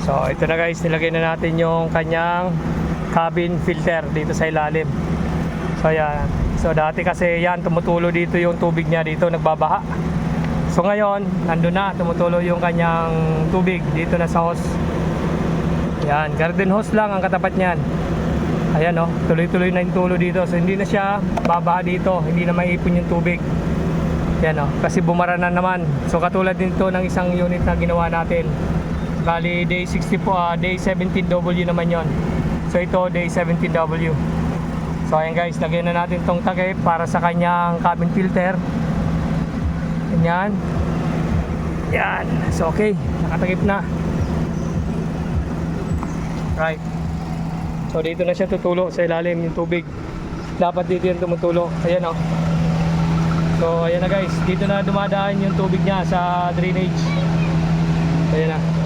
So ito na guys, nilagay na natin yung kanyang cabin filter dito sa ilalim. So ayan. So dati kasi yan, tumutulo dito yung tubig niya dito, nagbabaha. So ngayon, nandun na, tumutulo yung kanyang tubig dito na sa hose. Yan, garden hose lang ang katapat niyan. Ayan o, tuloy-tuloy na yung tulo dito. So hindi na siya babaha dito, hindi na maipon yung tubig. Yan o, kasi bumara na naman. So katulad din to ng isang unit na ginawa natin. Bali day 60 po, day 17W naman yon. So ito day 17W. So ayan guys, lagyan na natin tong takip para sa kanyang cabin filter. Ganyan. Yan. So okay, nakatakip na. Right. So dito na siya tutulo sa ilalim yung tubig. Dapat dito yung tumutulo. Ayan o. So ayan na guys, dito na dumadaan yung tubig niya sa drainage. Ayan na.